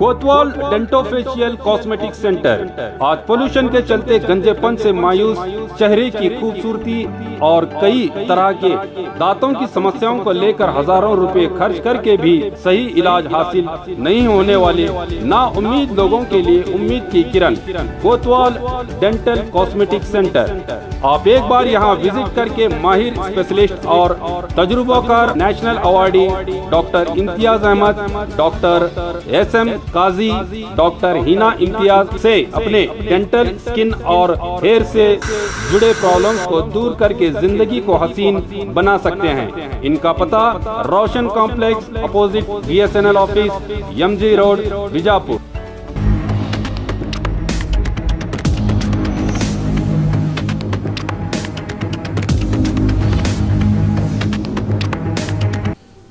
कोतवाल dentofacial cosmetic centre. आज pollution के चलते गंजेपन से मायूस चेहरे की खूबसूरती और कई तरह के दांतों की समस्याओं को लेकर हजारों रुपए खर्च करके भी सही इलाज हासिल नहीं होने वाले ना उम्मीद लोगों के लिए उम्मीद की किरण। कोतवाल डेंटल कॉस्मेटिक सेंटर। आप एक बार यहां विजिट करके माहिर स्पेशलिस्ट और तजुर्बाकार national awardee doctor Imtiyaz Ahmad, doctor SM Kazi, doctor Hina Imtiyaz से अपने डेंटल, स्किन और हेयर से जुड़े प्रॉब्लम्स को दूर करके जिंदगी को हसीन बना सकते हैं। इनका पता Roshan complex opposite BSNL office, MG road, Bijapur.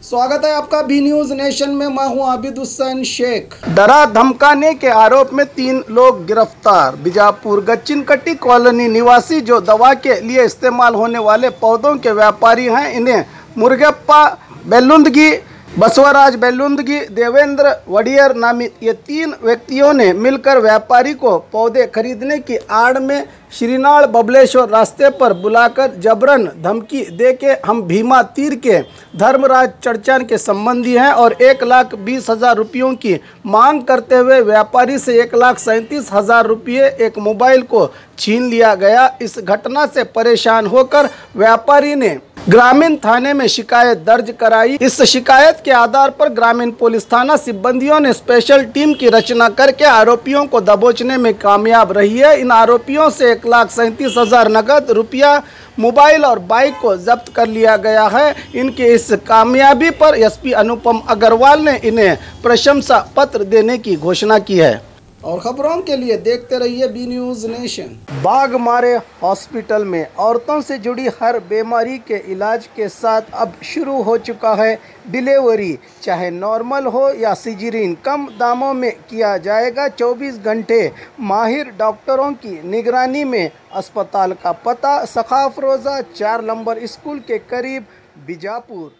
स्वागत है आपका बी न्यूज नेशन में। मैं हूं आबिद हुसैन शेख। डरा धमकाने के आरोप में 3 लोग गिरफ्तार। बीजापुर गच्चिनकट्टी कॉलोनी निवासी जो दवा के लिए इस्तेमाल होने वाले पौधों के व्यापारी हैं, इन्हें मुर्गप्पा बेल्लुंदगी, बसवराज बेल्लुंदगी, देवेंद्र वडियर नामी ये 3 व्यक्तियों ने मिलकर व्यापारी को पौधे खरीदने की आड़ में श्रीनाड़ बबलेश्वर रास्ते पर बुलाकर जबरन धमकी देके हम भीमा तीर के धर्मराज चर्चान के संबंधी हैं और 1,20,000 रुपयों की मांग करते हुए व्यापारी से 1,37,000 रुपये, एक मोबाइल को छीन लिया गया। इस घटना से परेशान होकर व्यापारी ने ग्रामीण थाने में शिकायत दर्ज कराई। इस शिकायत के आधार पर ग्रामीण पुलिस थाना सिब्बंदियों ने स्पेशल टीम की रचना करके आरोपियों को दबोचने में कामयाब रही है। इन आरोपियों से 1,37,000 नगद रुपया, मोबाइल और बाइक को जब्त कर लिया गया है। इनकी इस कामयाबी पर SP अनुपम अग्रवाल ने इन्हें प्रशंसा पत्र देने की घोषणा की है। और खबरों के लिए देखते रहिए B news nation. Baghmare hospital में औरतों से जुड़ी हर बीमारी के इलाज के साथ अब शुरू हो चुका है डिलीवरी। चाहे नॉर्मल हो या सिजेरियन, कम दामों में किया जाएगा। 24 घंटे माहिर डॉक्टरों की निगरानी में। अस्पताल का पता सखाफ रोज़ा 4 नंबर स्कूल के करीब, बीजापुर।